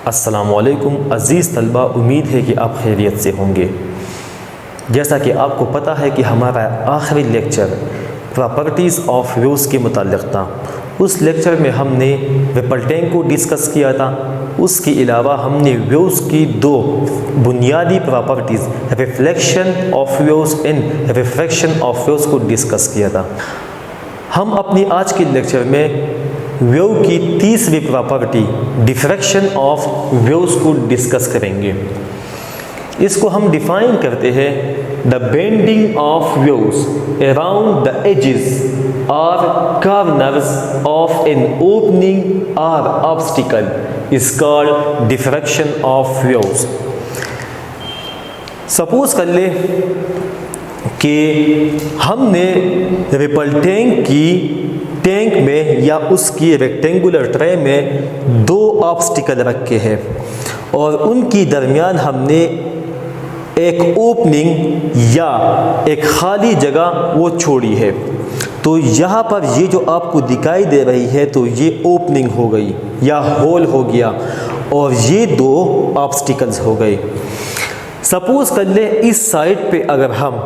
अस्सलामुअलैकुम अज़ीज़ तलबा, उम्मीद है कि आप खैरियत से होंगे। जैसा कि आपको पता है कि हमारा आखिरी लेक्चर प्रॉपर्टीज़ ऑफ वेव्स के मुताल्लिक़ था। उस लेक्चर में हमने रिपल्टेंट को डिस्कस किया था। उसके अलावा हमने वेव्स की दो बुनियादी properties reflection of waves and refraction of waves को डिस्कस किया था। हम अपनी आज के लेक्चर में वेव की तीसरी प्रॉपर्टी डिफ्रैक्शन ऑफ वेव्स को डिस्कस करेंगे। इसको हम डिफाइन करते हैं the bending of waves around the edges और कर्वनर्स ऑफ एन ओपनिंग और obstacle is called diffraction of waves. Suppose कर ले कि हमने रिपल्टेंट की टैंक में या उसकी रेक्टेंगुलर ट्रे में दो ऑब्स्टिकल रखे हैं और उनकी दरमियान हमने एक ओपनिंग या एक खाली जगह वो छोड़ी है। तो यहाँ पर ये जो आपको दिखाई दे रही है तो ये ओपनिंग हो गई या होल हो गया और ये दो ऑब्स्टिकल्स हो गए। सपोज कर ले इस साइड पे अगर हम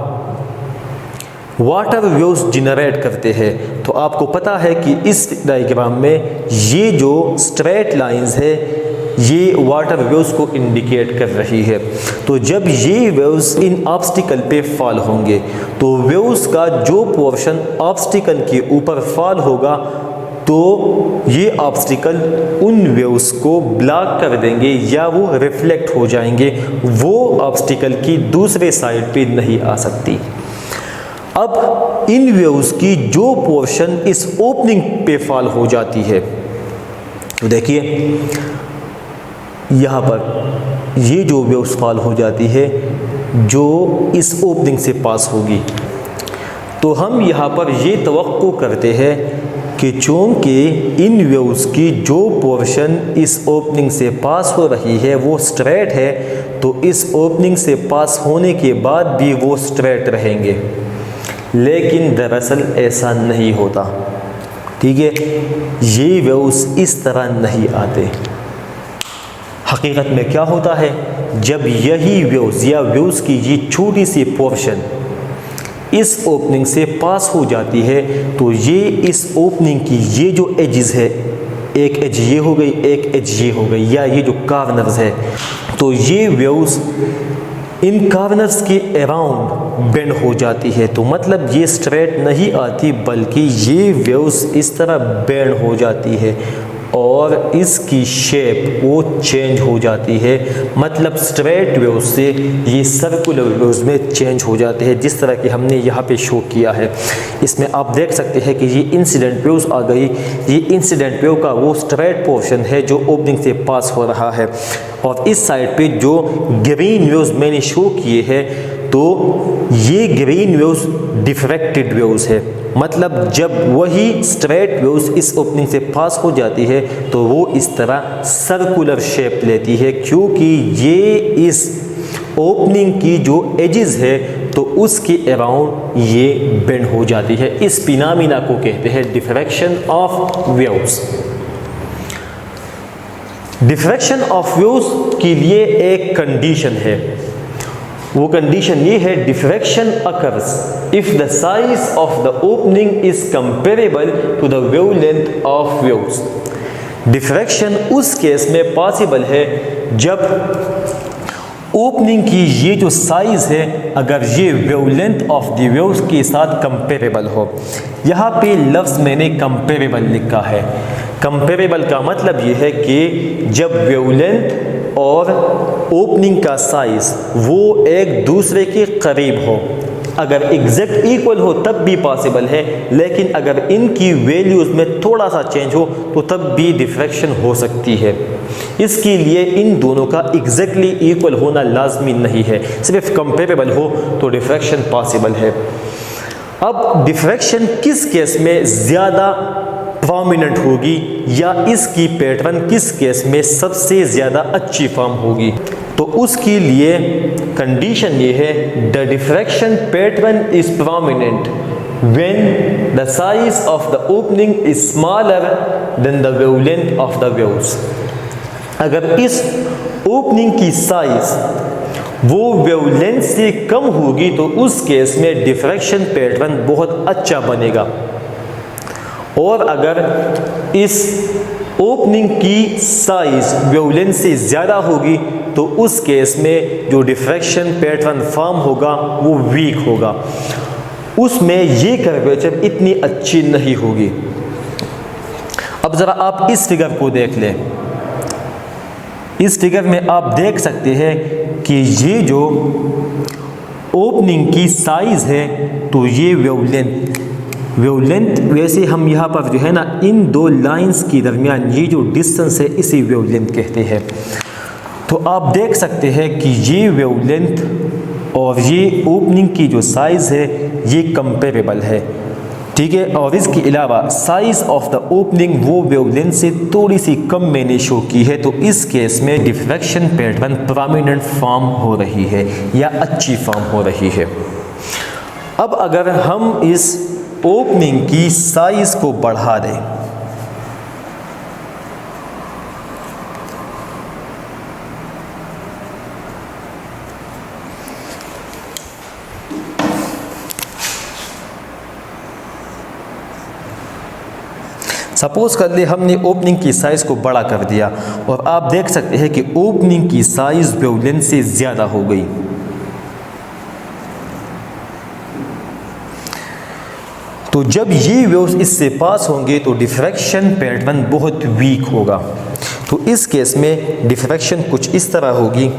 वाटर वेव्स जनरेट करते हैं तो आपको पता है कि इस डायग्राम में ये जो स्ट्रेट लाइंस है ये वाटर वेव्स को इंडिकेट कर रही है। तो जब ये वेव्स इन ऑब्स्टिकल पे फॉल होंगे तो वेव्स का जो पोर्शन ऑब्स्टिकल के ऊपर फॉल होगा तो ये ऑब्स्टिकल उन वेव्स को ब्लॉक कर देंगे या वो रिफ्लेक्ट हो जाएंगे, वो ऑब्स्टिकल की दूसरे साइड पे नहीं आ सकती। अब इन वेव्स की जो पोर्शन इस ओपनिंग पे फॉल हो जाती है तो देखिए यहाँ पर ये जो वेव्स फॉल हो जाती है जो इस ओपनिंग से पास होगी, तो हम यहाँ पर ये तवक्को करते हैं कि चूँकि इन वेव्स की जो पोर्शन इस ओपनिंग से पास हो रही है वो स्ट्रेट है तो इस ओपनिंग से पास होने के बाद भी वो स्ट्रेट रहेंगे, लेकिन दरअसल ऐसा नहीं होता। ठीक है, ये वेव्स इस तरह नहीं आते। हकीकत में क्या होता है, जब यही वेव्स या वेव्स की ये छोटी सी पोर्शन इस ओपनिंग से पास हो जाती है तो ये इस ओपनिंग की ये जो एजेस है, एक एज ये हो गई, एक एज ये हो गई, या ये जो कॉर्नर्स है, तो ये वेव्स इन कॉर्नर्स के अराउंड बेंड हो जाती है। तो मतलब ये स्ट्रेट नहीं आती बल्कि ये वेव्स इस तरह बेंड हो जाती है और इसकी शेप वो चेंज हो जाती है। मतलब स्ट्रेट वेव्स से ये सर्कुलर वेव्स में चेंज हो जाते हैं, जिस तरह की हमने यहाँ पे शो किया है। इसमें आप देख सकते हैं कि ये इंसिडेंट वेव्स आ गई। ये इंसिडेंट वेव का वो स्ट्रेट पोर्शन है जो ओपनिंग से पास हो रहा है और इस साइड पे जो ग्रीन वेव्स मैंने शो किए हैं तो ये ग्रीन वेव्स डिफ्रैक्टेड वेव्स है। मतलब जब वही स्ट्रेट वेव्स इस ओपनिंग से पास हो जाती है तो वो इस तरह सर्कुलर शेप लेती है, क्योंकि ये इस ओपनिंग की जो एजेस है तो उसके अराउंड ये बेंड हो जाती है। इस फिनोमेना को कहते हैं diffraction of waves. Diffraction of waves के लिए एक कंडीशन है, वो कंडीशन ये है diffraction occurs if the size of the opening is comparable to the wavelength of waves. Diffraction उस केस में पॉसिबल है जब ओपनिंग की ये जो साइज है अगर ये वेवलेंथ ऑफ द वेव्स के साथ कंपेरेबल हो। यहाँ पे लफ्ज़ मैंने कंपेरेबल लिखा है। कंपेरेबल का मतलब ये है कि जब वेवलेंथ और ओपनिंग का साइज वो एक दूसरे के करीब हो, अगर एग्जैक्ट इक्वल हो तब भी पॉसिबल है, लेकिन अगर इनकी वैल्यूज़ में थोड़ा सा चेंज हो तो तब भी डिफ्रैक्शन हो सकती है। इसके लिए इन दोनों का एग्जैक्टली इक्वल होना लाजमी नहीं है, सिर्फ कंपेरेबल हो तो डिफ्रैक्शन पॉसिबल है। अब डिफ्रैक्शन किस केस में ज़्यादा प्रोमिनेंट होगी या इसकी पैटर्न किस केस में सबसे ज़्यादा अच्छी फॉर्म होगी, तो उसके लिए कंडीशन ये है the diffraction pattern is prominent when the size of the opening is smaller than the wavelength of the waves. अगर इस ओपनिंग की साइज वो वेवलेंथ से कम होगी तो उस केस में डिफ्रैक्शन पैटर्न बहुत अच्छा बनेगा, और अगर इस ओपनिंग की साइज वेवलेंथ से ज़्यादा होगी तो उस केस में जो डिफ्रैक्शन पैटर्न फॉर्म होगा वो वीक होगा, उसमें ये कर्वेचर इतनी अच्छी नहीं होगी। अब ज़रा आप इस फिगर को देख लें। इस फिगर में आप देख सकते हैं कि ये जो ओपनिंग की साइज है तो ये वेवलेंथ वैसे हम यहाँ पर जो है ना इन दो लाइंस की दरमियान ये जो डिस्टेंस है इसी वेवलेंथ कहते हैं। तो आप देख सकते हैं कि ये वेवलेंथ और ये ओपनिंग की जो साइज़ है ये कंपेरेबल है, ठीक है। और इसके अलावा साइज़ ऑफ द ओपनिंग वो वेवलेंथ से थोड़ी सी कम मैंने शो की है, तो इस केस में डिफ्रैक्शन पैटर्न प्रोमिनेंट फॉर्म हो रही है या अच्छी फॉर्म हो रही है। अब अगर हम इस ओपनिंग की साइज़ को बढ़ा दें, सपोज़ कर ले हमने ओपनिंग की साइज़ को बड़ा कर दिया और आप देख सकते हैं कि ओपनिंग की साइज़ वेवलेंथ से ज़्यादा हो गई, तो जब ये वेव्स इससे पास होंगे तो डिफ्रैक्शन पैटर्न बहुत वीक होगा। तो इस केस में डिफ्रैक्शन कुछ इस तरह होगी।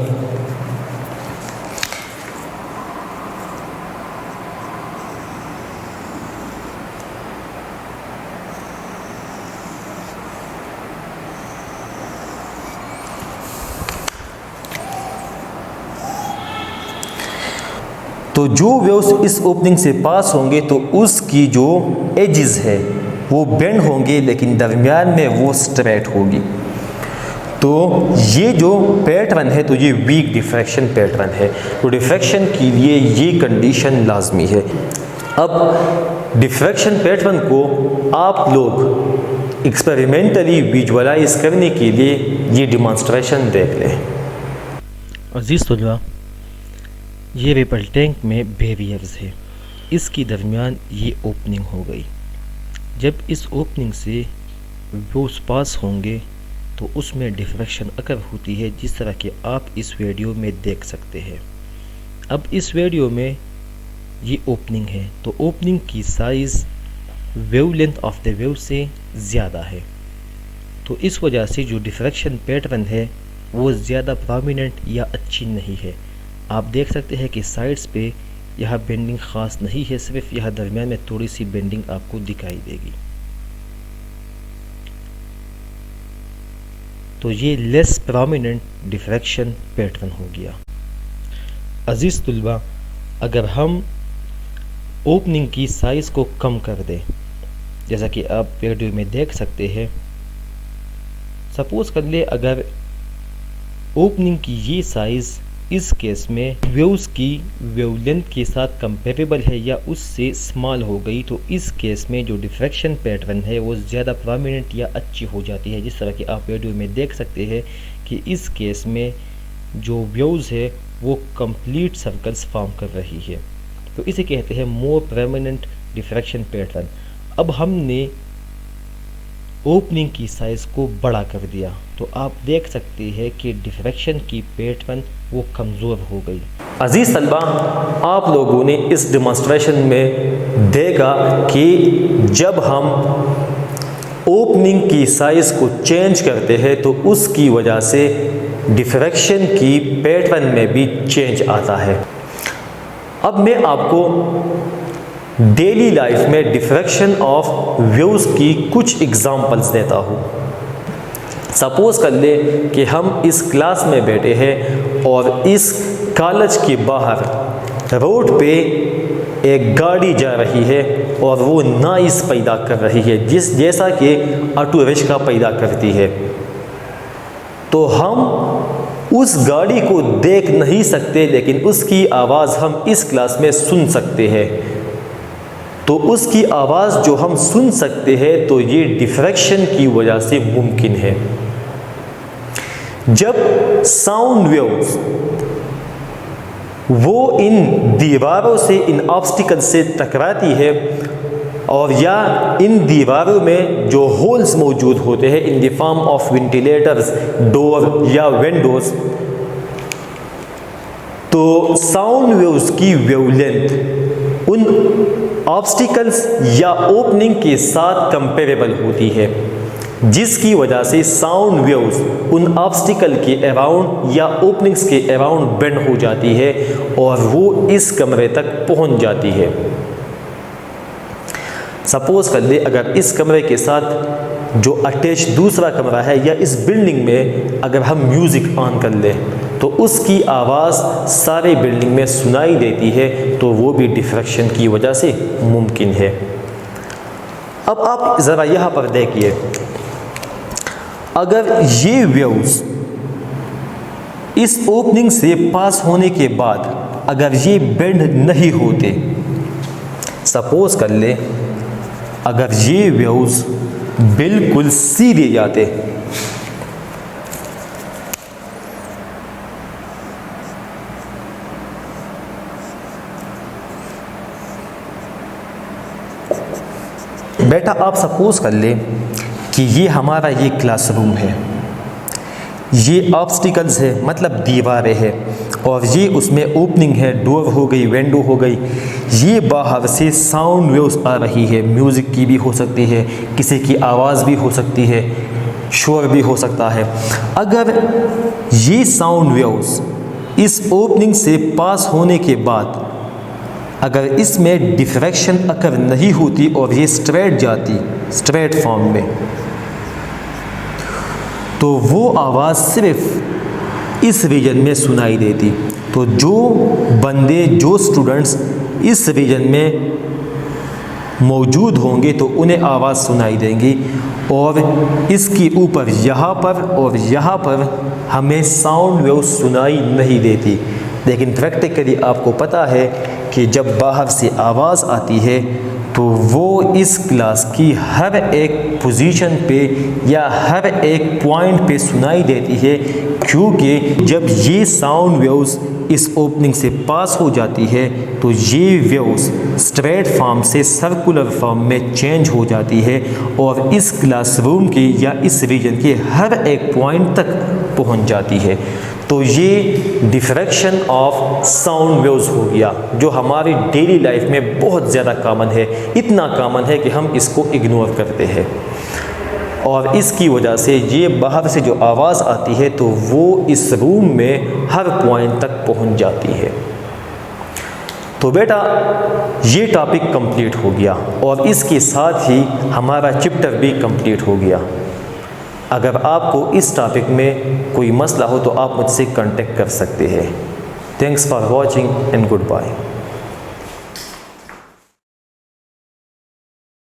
तो जो वेव्स इस ओपनिंग से पास होंगे तो उसकी जो एजेस है वो बेंड होंगे, लेकिन दरमियान में वो स्ट्रेट होगी। तो ये जो पैटर्न है तो ये वीक डिफ्रैक्शन पैटर्न है। तो डिफ्रैक्शन के लिए ये कंडीशन लाजमी है। अब डिफ्रैक्शन पैटर्न को आप लोग एक्सपेरिमेंटली विजुअलाइज करने के लिए ये डिमॉन्स्ट्रेशन देख लें। अजीज़ तलबा, ये वेपर टैंक में बैरियर्स है, इसकी दरमियान ये ओपनिंग हो गई। जब इस ओपनिंग से वेव्स पास होंगे तो उसमें डिफ्रैक्शन अकर होती है, जिस तरह कि आप इस वीडियो में देख सकते हैं। अब इस वीडियो में ये ओपनिंग है तो ओपनिंग की size wavelength of the wave से ज़्यादा है, तो इस वजह से जो डिफ्रैक्शन पैटर्न है वो ज़्यादा प्रोमिनेंट या अच्छी नहीं है। आप देख सकते हैं कि साइड्स पे यहाँ बेंडिंग ख़ास नहीं है, सिर्फ यहाँ दरमियान में थोड़ी सी बेंडिंग आपको दिखाई देगी। तो ये लेस प्रोमिनेंट डिफ्रैक्शन पैटर्न हो गया। अजीज़ तुलबा, अगर हम ओपनिंग की साइज़ को कम कर दें, जैसा कि आप वीडियो में देख सकते हैं, सपोज़ कर ले अगर ओपनिंग की ये साइज़ इस केस में वेव्स की वेवलेंथ के साथ कंपेरेबल है या उससे स्मॉल हो गई, तो इस केस में जो डिफ्रैक्शन पैटर्न है वो ज़्यादा प्रोमिनेंट या अच्छी हो जाती है। जिस तरह कि आप वीडियो में देख सकते हैं कि इस केस में जो वेव्स है वो कंप्लीट सर्कल्स फॉर्म कर रही है, तो इसे कहते हैं मोर प्रोमिनेंट डिफ्रैक्शन पैटर्न। अब हमने ओपनिंग की साइज़ को बड़ा कर दिया तो आप देख सकते हैं कि डिफ्रैक्शन की पैटर्न वो कमज़ोर हो गई। अजीज़ तलबा, आप लोगों ने इस डिमॉन्स्ट्रेशन में देखा कि जब हम ओपनिंग की साइज़ को चेंज करते हैं तो उसकी वजह से डिफ्रैक्शन की पैटर्न में भी चेंज आता है। अब मैं आपको डेली लाइफ में डिफ्रैक्शन ऑफ वेव्स की कुछ एग्जांपल्स देता हूँ। सपोज़ कर ले कि हम इस क्लास में बैठे हैं और इस कॉलेज के बाहर रोड पे एक गाड़ी जा रही है और वो नॉइज़ पैदा कर रही है, जैसा कि ऑटो रिक्शा पैदा करती है। तो हम उस गाड़ी को देख नहीं सकते, लेकिन उसकी आवाज़ हम इस क्लास में सुन सकते हैं। तो उसकी आवाज़ जो हम सुन सकते हैं तो ये डिफ्रैक्शन की वजह से मुमकिन है। जब साउंड वेव्स वो इन दीवारों से, इन ऑब्स्टिकल से टकराती है और या इन दीवारों में जो होल्स मौजूद होते हैं in the form of ventilators, door या विंडोज, तो साउंड वेव्स की वेवलेंथ उन ऑब्स्टिकल्स या ओपनिंग के साथ कंपेरेबल होती है, जिसकी वजह से साउंड वेव्स उन ऑब्स्टिकल के अराउंड या ओपनिंग्स के अराउंड बेंड हो जाती है और वो इस कमरे तक पहुंच जाती है। सपोज कर ले अगर इस कमरे के साथ जो अटैच दूसरा कमरा है या इस बिल्डिंग में अगर हम म्यूज़िक ऑन कर लें तो उसकी आवाज़ सारे बिल्डिंग में सुनाई देती है, तो वो भी डिफ्रैक्शन की वजह से मुमकिन है। अब आप ज़रा यहाँ पर देखिए, अगर ये वेव्स इस ओपनिंग से पास होने के बाद अगर ये बेंड नहीं होते, सपोज कर ले अगर ये वेव्स बिल्कुल सीधे जाते, बेटा आप सपोज कर ले कि ये हमारा ये क्लासरूम है, ये ऑब्स्टिकल्स है मतलब दीवारें हैं और ये उसमें ओपनिंग है, डोर हो गई, विंडो हो गई, ये बाहर से साउंड वेव्स आ रही है, म्यूज़िक की भी हो सकती है, किसी की आवाज़ भी हो सकती है, शोर भी हो सकता है। अगर ये साउंड वेव्स इस ओपनिंग से पास होने के बाद अगर इसमें डिफ्रैक्शन अगर नहीं होती और ये स्ट्रेट जाती, स्ट्रेट फॉर्म में, तो वो आवाज़ सिर्फ इस रीजन में सुनाई देती। तो जो बंदे, जो स्टूडेंट्स इस रीजन में मौजूद होंगे तो उन्हें आवाज़ सुनाई देंगी और इसके ऊपर यहाँ पर और यहाँ पर हमें साउंड वेव सुनाई नहीं देती। लेकिन प्रैक्टिकली आपको पता है कि जब बाहर से आवाज़ आती है तो वो इस क्लास की हर एक पोजीशन पे या हर एक पॉइंट पे सुनाई देती है, क्योंकि जब ये साउंड वेव्स इस ओपनिंग से पास हो जाती है तो ये वेव्स स्ट्रेट फॉर्म से सर्कुलर फॉर्म में चेंज हो जाती है और इस क्लासरूम के या इस रीजन के हर एक पॉइंट तक पहुंच जाती है। तो ये डिफ्रैक्शन ऑफ साउंड वेव्स हो गया, जो हमारी डेली लाइफ में बहुत ज़्यादा कॉमन है, इतना कॉमन है कि हम इसको इग्नोर करते हैं और इसकी वजह से ये बाहर से जो आवाज़ आती है तो वो इस रूम में हर पॉइंट तक पहुंच जाती है। तो बेटा ये टॉपिक कंप्लीट हो गया और इसके साथ ही हमारा चैप्टर भी कंप्लीट हो गया। अगर आपको इस टॉपिक में कोई मसला हो तो आप मुझसे कांटेक्ट कर सकते हैं। Thanks for watching and good bye.